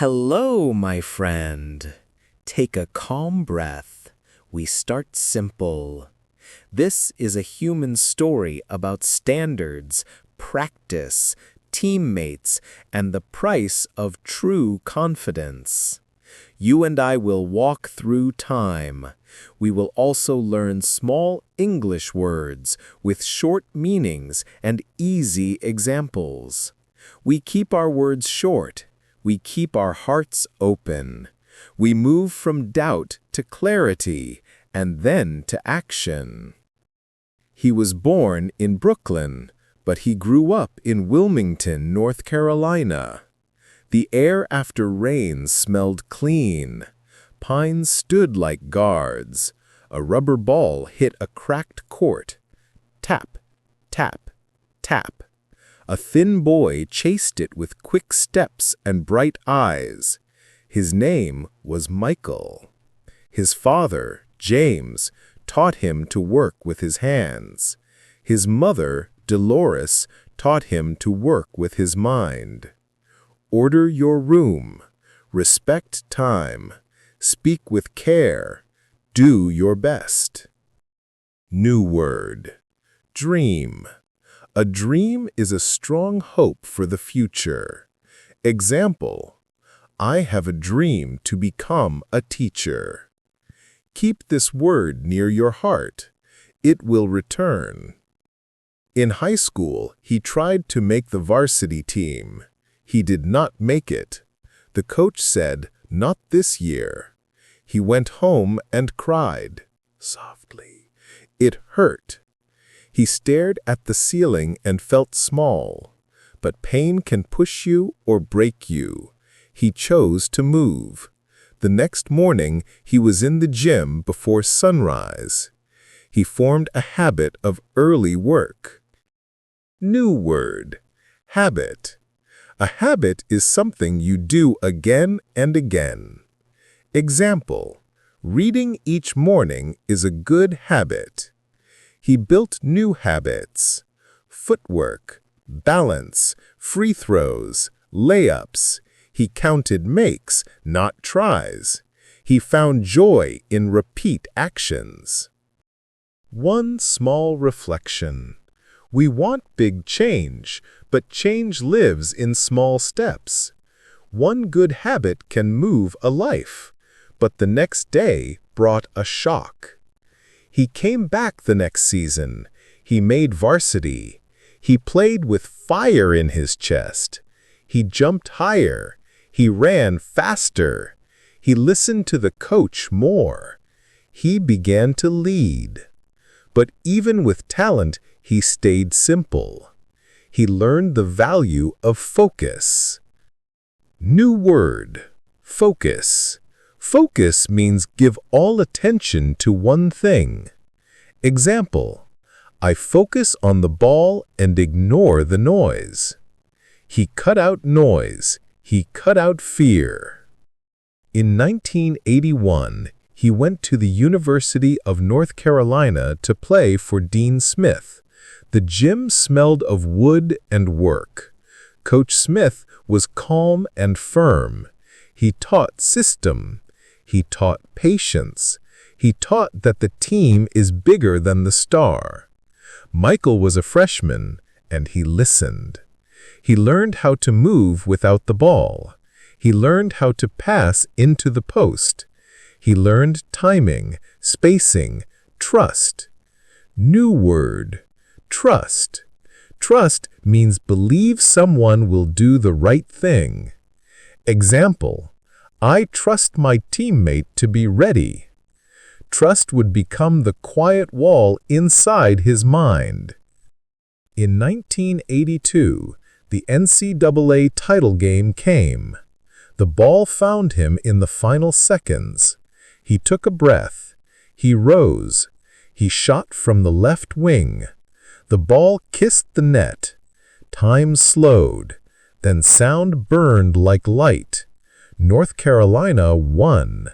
Hello, my friend. Take a calm breath. We start simple. This is a human story about standards, practice, teammates, and the price of true confidence. You and I will walk through time. We will also learn small English words with short meanings and easy examples. We keep our words short. We keep our hearts open. We move from doubt to clarity and then to action. He was born in Brooklyn, but he grew up in Wilmington, North Carolina. The air after rain smelled clean. Pines stood like guards. A rubber ball hit a cracked court. Tap, tap, tap. A thin boy chased it with quick steps and bright eyes. His name was Michael. His father, James, taught him to work with his hands. His mother, Dolores, taught him to work with his mind. Order your room. Respect time. Speak with care. Do your best. New word. Dream. A dream is a strong hope for the future. Example: I have a dream to become a teacher. Keep this word near your heart. It will return. In high school, he tried to make the varsity team. He did not make it. The coach said, "Not this year." He went home and cried softly. It hurt. He stared at the ceiling and felt small. But pain can push you or break you. He chose to move. The next morning, he was in the gym before sunrise. He formed a habit of early work. New word. Habit. A habit is something you do again and again. Example: reading each morning is a good habit. He built new habits: footwork, balance, free throws, layups. He counted makes, not tries. He found joy in repeat actions. One small reflection. We want big change, but change lives in small steps. One good habit can move a life, but the next day brought a shock. He came back the next season. He made varsity. He played with fire in his chest. He jumped higher. He ran faster. He listened to the coach more. He began to lead. But even with talent, he stayed simple. He learned the value of focus. New word. Focus. Focus means give all attention to one thing. Example: I focus on the ball and ignore the noise. He cut out noise. He cut out fear. In 1981, he went to the University of North Carolina to play for Dean Smith. The gym smelled of wood and work. Coach Smith was calm and firm. He taught system. He taught patience. He taught that the team is bigger than the star. Michael was a freshman, and he listened. He learned how to move without the ball. He learned how to pass into the post. He learned timing, spacing, trust. New word. Trust. Trust means believe someone will do the right thing. Example: I trust my teammate to be ready. Trust would become the quiet wall inside his mind. In 1982, the NCAA title game came. The ball found him in the final seconds. He took a breath. He rose. He shot from the left wing. The ball kissed the net. Time slowed. Then sound burned like light. North Carolina won.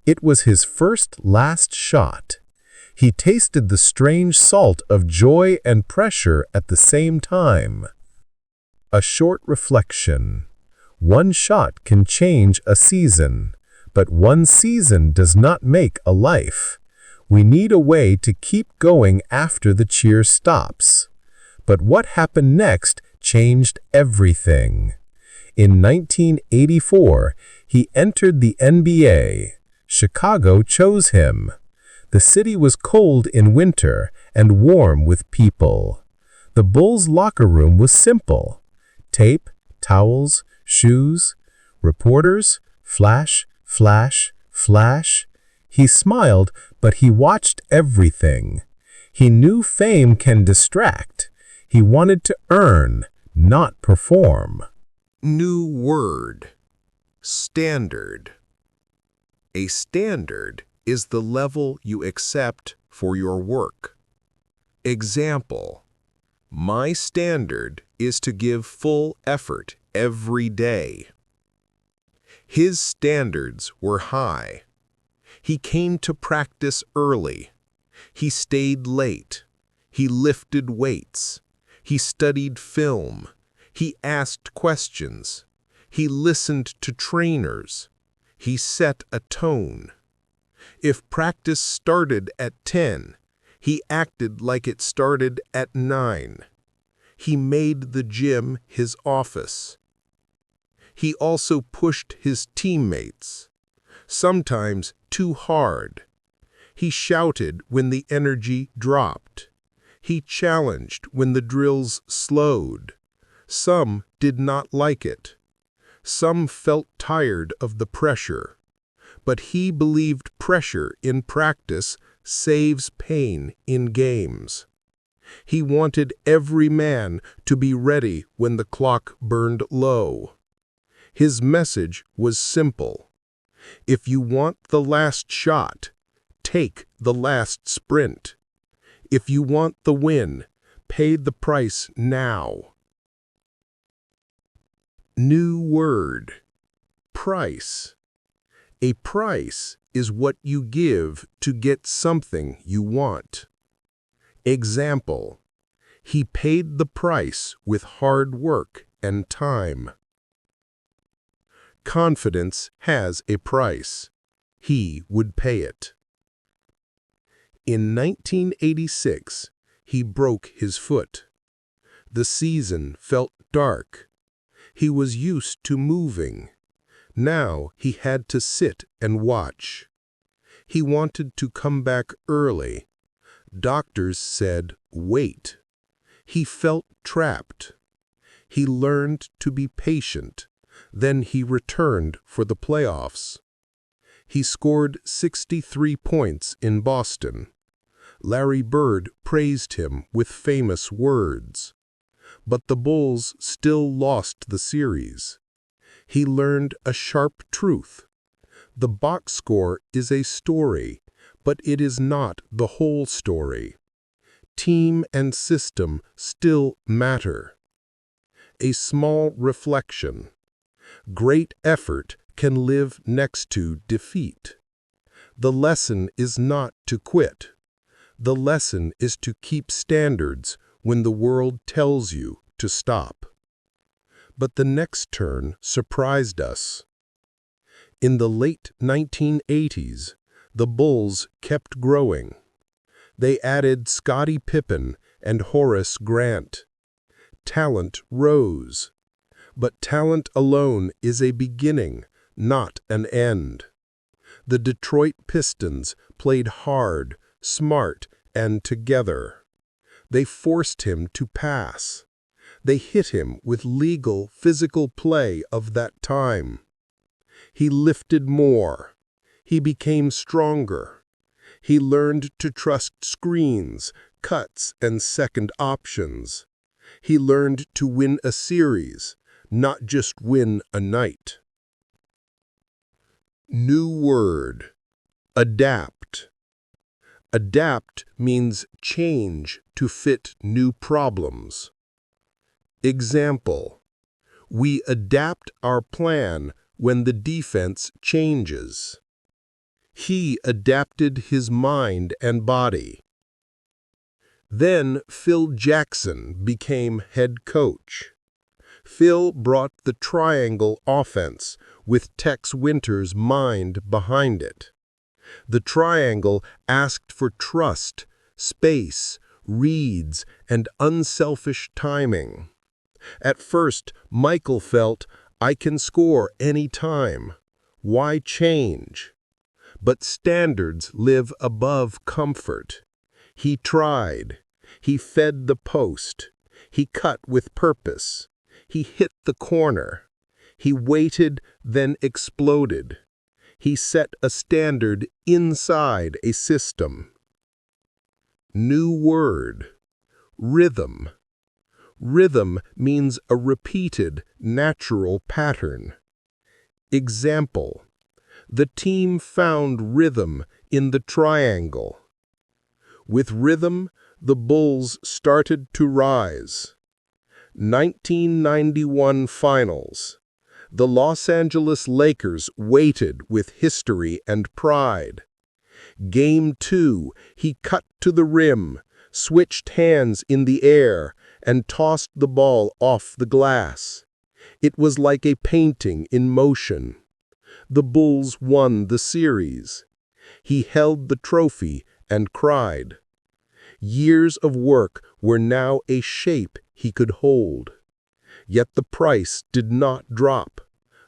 It was his first last shot. He tasted the strange salt of joy and pressure at the same time. A short reflection. One shot can change a season, but one season does not make a life. We need a way to keep going after the cheer stops. But what happened next changed everything. In 1984, he entered the NBA. Chicago chose him. The city was cold in winter and warm with people. The Bulls' locker room was simple. Tape, towels, shoes. Reporters, flash, flash, flash. He smiled, but he watched everything. He knew fame can distract. He wanted to earn, not perform. New word. Standard. A standard is the level you accept for your work. Example: my standard is to give full effort every day. His standards were high. He came to practice early. He stayed late. He lifted weights. He studied film. He asked questions. He listened to trainers. He set a tone. If practice started at 10, he acted like it started at 9. He made the gym his office. He also pushed his teammates, sometimes too hard. He shouted when the energy dropped. He challenged when the drills slowed. Some did not like it. Some felt tired of the pressure. But he believed pressure in practice saves pain in games. He wanted every man to be ready when the clock burned low. His message was simple. If you want the last shot, take the last sprint. If you want the win, pay the price now. New word. Price. A price is what you give to get something you want. Example: he paid the price with hard work and time. Confidence has a price. He would pay it. In 1986, he broke his foot. The season felt dark. He was used to moving. Now he had to sit and watch. He wanted to come back early. Doctors said, wait. He felt trapped. He learned to be patient. Then he returned for the playoffs. He scored 63 points in Boston. Larry Bird praised him with famous words. But the Bulls still lost the series. He learned a sharp truth. The box score is a story, but it is not the whole story. Team and system still matter. A small reflection. Great effort can live next to defeat. The lesson is not to quit. The lesson is to keep standards when the world tells you to stop. But the next turn surprised us. In the late 1980s, the Bulls kept growing. They added Scottie Pippen and Horace Grant. Talent rose. But talent alone is a beginning, not an end. The Detroit Pistons played hard, smart, and together. They forced him to pass. They hit him with legal, physical play of that time. He lifted more. He became stronger. He learned to trust screens, cuts, and second options. He learned to win a series, not just win a night. New word. Adapt. Adapt means change to fit new problems. Example: we adapt our plan when the defense changes. He adapted his mind and body. Then Phil Jackson became head coach. Phil brought the triangle offense, with Tex Winter's mind behind it. The triangle asked for trust, space, reads, and unselfish timing. At first, Michael felt, I can score any time. Why change? But standards live above comfort. He tried. He fed the post. He cut with purpose. He hit the corner. He waited, then exploded. He set a standard inside a system. New word. Rhythm. Rhythm means a repeated, natural pattern. Example. The team found rhythm in the triangle. With rhythm, the Bulls started to rise. 1991 Finals. The Los Angeles Lakers waited with history and pride. Game 2, he cut to the rim, switched hands in the air, and tossed the ball off the glass. It was like a painting in motion. The Bulls won the series. He held the trophy and cried. Years of work were now a shape he could hold. Yet the price did not drop.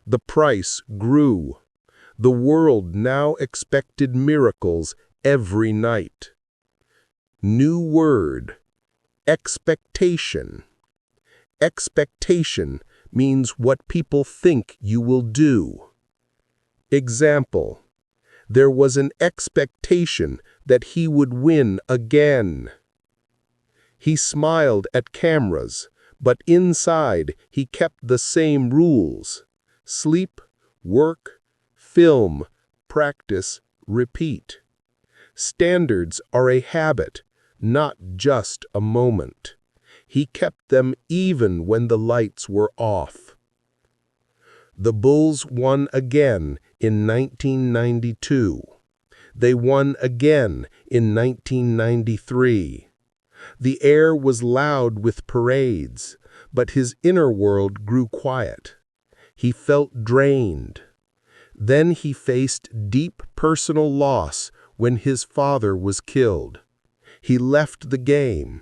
The price grew. The world now expected miracles every night. New word. Expectation. Expectation means what people think you will do. Example. There was an expectation that he would win again. He smiled at cameras, but inside he kept the same rules. Sleep, work, film, practice, repeat. Standards are a habit, not just a moment. He kept them even when the lights were off. The Bulls won again in 1992. They won again in 1993. The air was loud with parades, but his inner world grew quiet. He felt drained. Then he faced deep personal loss when his father was killed. He left the game.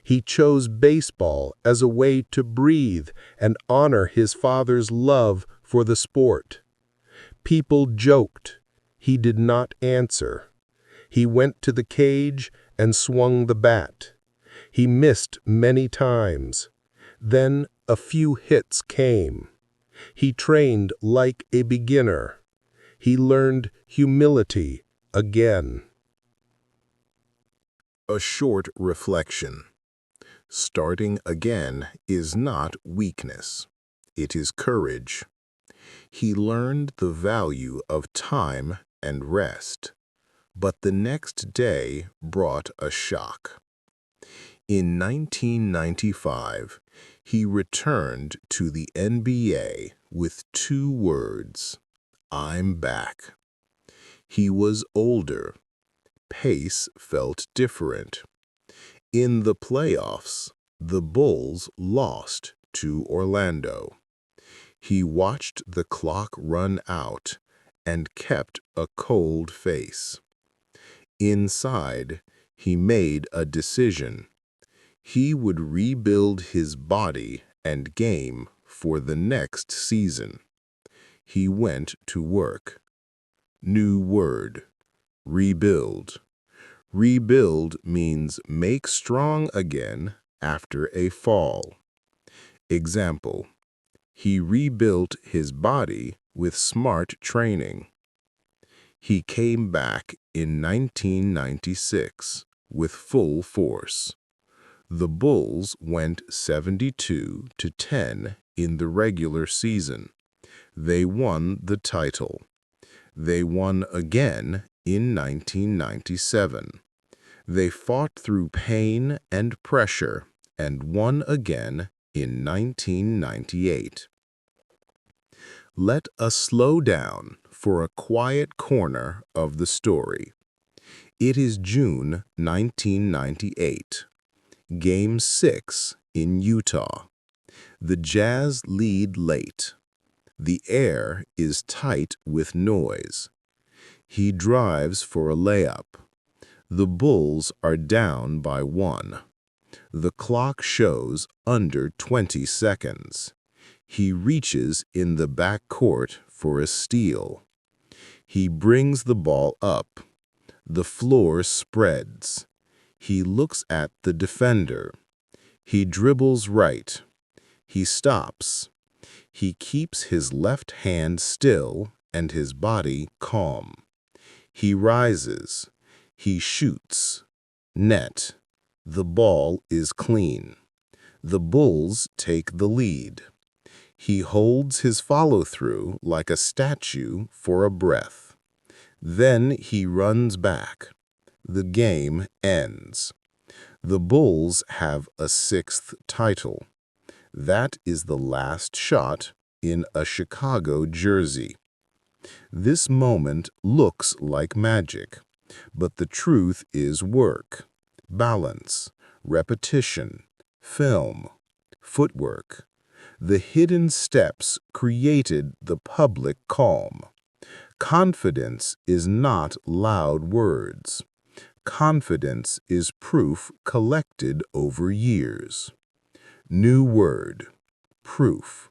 He chose baseball as a way to breathe and honor his father's love for the sport. People joked. He did not answer. He went to the cage and swung the bat. He missed many times. Then a few hits came. He trained like a beginner. He learned humility again. A short reflection. Starting again is not weakness. It is courage. He learned the value of time and rest, but the next day brought a shock. In 1995, he returned to the NBA with 2 words, "I'm back." He was older. Pace felt different. In the playoffs, the Bulls lost to Orlando. He watched the clock run out and kept a cold face. Inside, he made a decision. He would rebuild his body and game for the next season. He went to work. New word. Rebuild. Rebuild means make strong again after a fall. Example. He rebuilt his body with smart training. He came back in 1996 with full force. The Bulls went 72-10 in the regular season. They won the title. They won again in 1997. They fought through pain and pressure and won again in 1998. Let us slow down for a quiet corner of the story. It is June 1998. Game 6 in Utah. The Jazz lead late. The air is tight with noise. He drives for a layup. The Bulls are down by 1. The clock shows under 20 seconds. He reaches in the backcourt for a steal. He brings the ball up. The floor spreads. He looks at the defender. He dribbles right. He stops. He keeps his left hand still and his body calm. He rises. He shoots. Net. The ball is clean. The Bulls take the lead. He holds his follow-through like a statue for a breath. Then he runs back. The game ends. The Bulls have a 6th title. That is the last shot in a Chicago jersey. This moment looks like magic, but the truth is work, balance, repetition, film, footwork. The hidden steps created the public calm. Confidence is not loud words. Confidence is proof collected over years. New word, proof.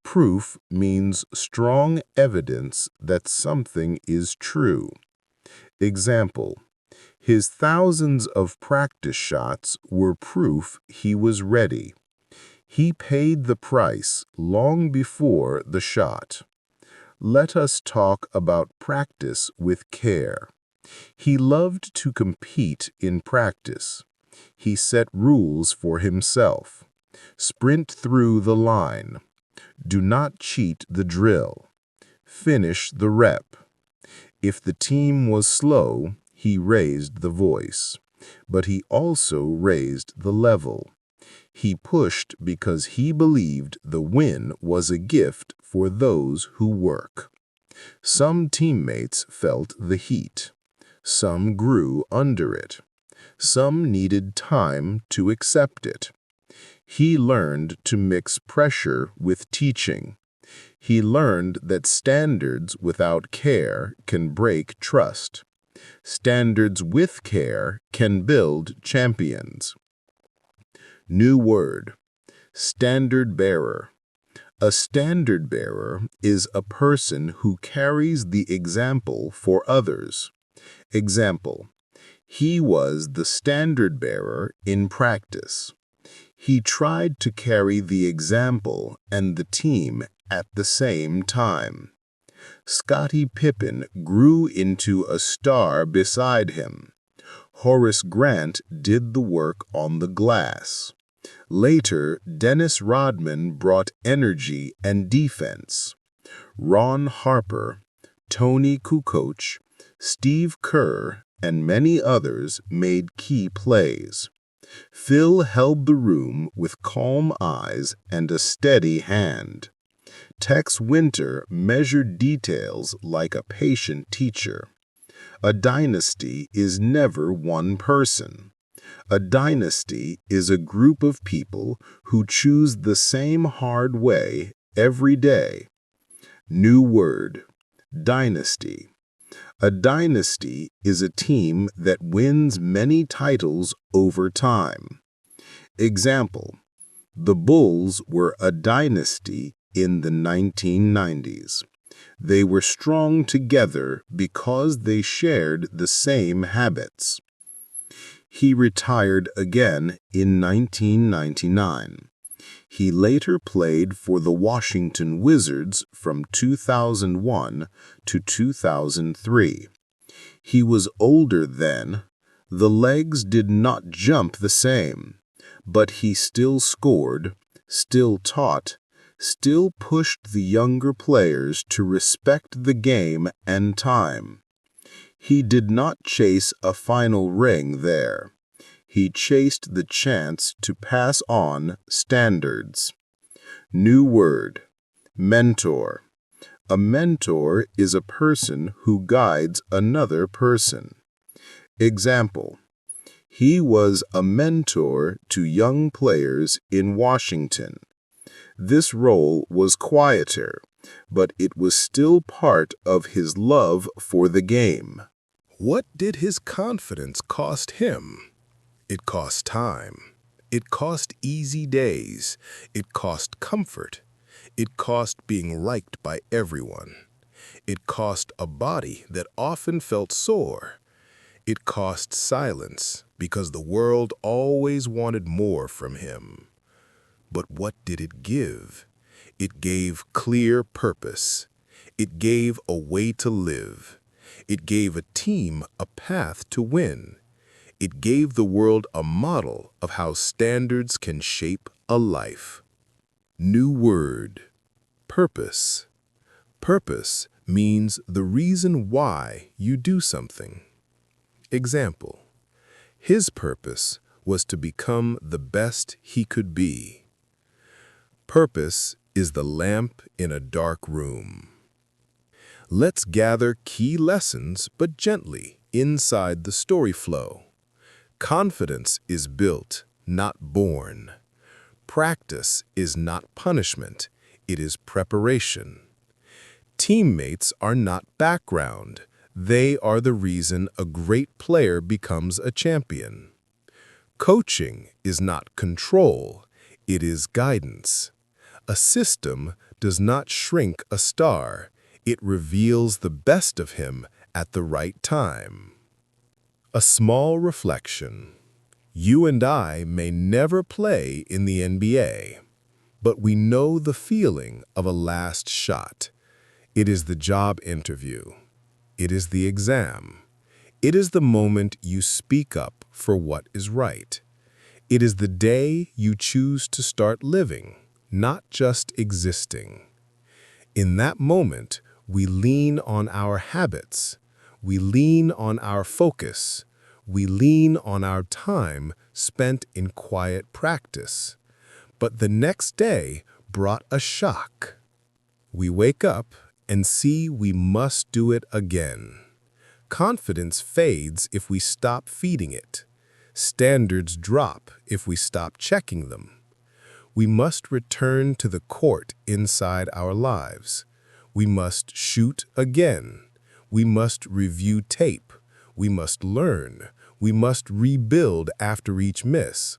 Proof means strong evidence that something is true. Example, his thousands of practice shots were proof he was ready. He paid the price long before the shot. Let us talk about practice with care. He loved to compete in practice. He set rules for himself. Sprint through the line. Do not cheat the drill. Finish the rep. If the team was slow, he raised the voice, but he also raised the level. He pushed because he believed the win was a gift for those who work. Some teammates felt the heat. Some grew under it. Some needed time to accept it. He learned to mix pressure with teaching. He learned that standards without care can break trust. Standards with care can build champions. New word, standard bearer. A standard bearer is a person who carries the example for others. Example, he was the standard bearer in practice. He tried to carry the example and the team at the same time. Scottie Pippen grew into a star beside him. Horace Grant did the work on the glass. Later, Dennis Rodman brought energy and defense. Ron Harper, Tony Kukoc, Steve Kerr, and many others made key plays. Phil held the room with calm eyes and a steady hand. Tex Winter measured details like a patient teacher. A dynasty is never one person. A dynasty is a group of people who choose the same hard way every day. New word, dynasty. A dynasty is a team that wins many titles over time. Example, the Bulls were a dynasty in the 1990s. They were strong together because they shared the same habits. He retired again in 1999. He later played for the Washington Wizards from 2001 to 2003. He was older then. The legs did not jump the same, but he still scored, still taught, still pushed the younger players to respect the game and time. He did not chase a final ring there. He chased the chance to pass on standards. New word, mentor. A mentor is a person who guides another person. Example, he was a mentor to young players in Washington. This role was quieter, but it was still part of his love for the game. What did his confidence cost him? It cost time. It cost easy days. It cost comfort. It cost being liked by everyone. It cost a body that often felt sore. It cost silence because the world always wanted more from him. But what did it give? It gave clear purpose. It gave a way to live. It gave a team a path to win. It gave the world a model of how standards can shape a life. New word, purpose. Purpose means the reason why you do something. Example, his purpose was to become the best he could be. Purpose is the lamp in a dark room. Let's gather key lessons, but gently, inside the story flow. Confidence is built, not born. Practice is not punishment, it is preparation. Teammates are not background, they are the reason a great player becomes a champion. Coaching is not control, it is guidance. A system does not shrink a star, it reveals the best of him at the right time. A small reflection. You and I may never play in the NBA, but we know the feeling of a last shot. It is the job interview. It is the exam. It is the moment you speak up for what is right. It is the day you choose to start living, not just existing. In that moment, we lean on our habits. We lean on our focus. We lean on our time spent in quiet practice. But the next day brought a shock. We wake up and see we must do it again. Confidence fades if we stop feeding it. Standards drop if we stop checking them. We must return to the court inside our lives. We must shoot again. We must review tape. We must learn. We must rebuild after each miss.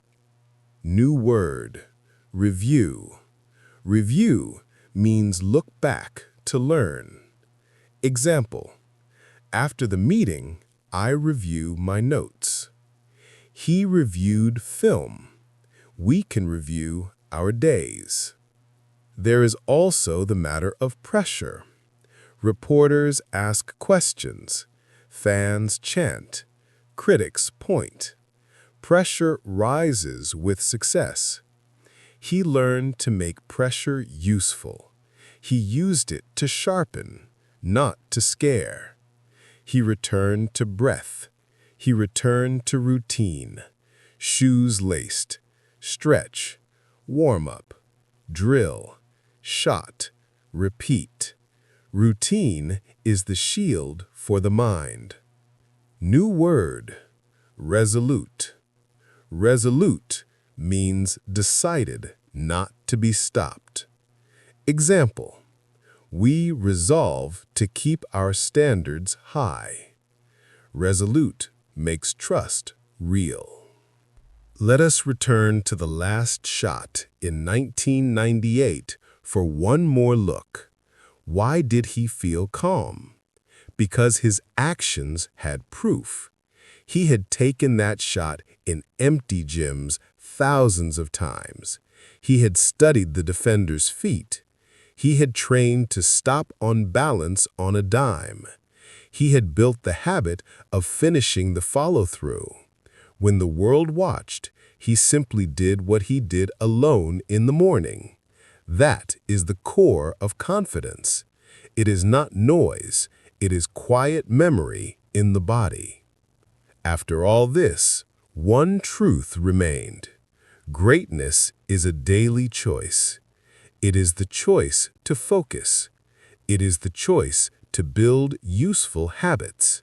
New word, review. Review means look back to learn. Example, after the meeting, I review my notes. He reviewed film. We can review our days. There is also the matter of pressure. Reporters ask questions. Fans chant. Critics point. Pressure rises with success. He learned to make pressure useful. He used it to sharpen, not to scare. He returned to breath. He returned to routine. Shoes laced, stretch, warm up, drill, shot, repeat. Routine is the shield for the mind. New word, resolute. Resolute means decided not to be stopped. Example, we resolve to keep our standards high. Resolute makes trust real. Let us return to the last shot in 1998 for one more look. Why did he feel calm? Because his actions had proof. He had taken that shot in empty gyms thousands of times. He had studied the defender's feet. He had trained to stop on balance on a dime. He had built the habit of finishing the follow-through. When the world watched, he simply did what he did alone in the morning. That is the core of confidence. It is not noise. It is quiet memory in the body. After all this, one truth remained. Greatness is a daily choice. It is the choice to focus. It is the choice to build useful habits.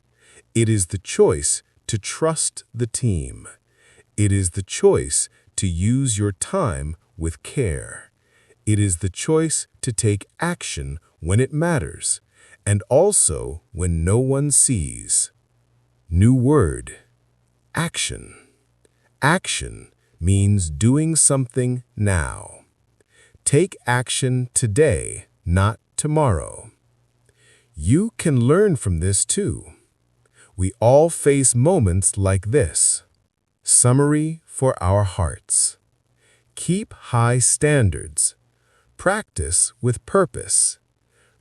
It is the choice to trust the team. It is the choice to use your time with care. It is the choice to take action when it matters, and also when no one sees. New word: action. Action means doing something now. Take action today, not tomorrow. You can learn from this too. We all face moments like this. Summary for our hearts: keep high standards. Practice with purpose.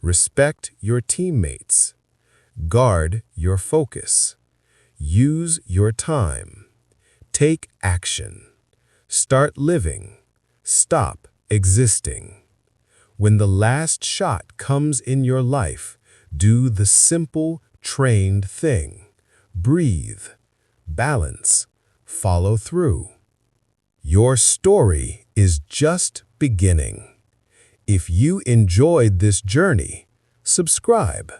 Respect your teammates. Guard your focus. Use your time. Take action. Start living. Stop existing. When the last shot comes in your life, do the simple, trained thing. Breathe. Balance. Follow through. Your story is just beginning. If you enjoyed this journey, subscribe.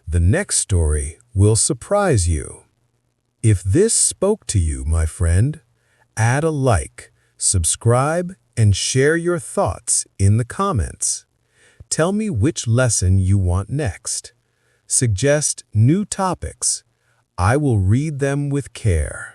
The next story will surprise you. If this spoke to you, my friend, add a like, subscribe, and share your thoughts in the comments. Tell me which lesson you want next. Suggest new topics. I will read them with care.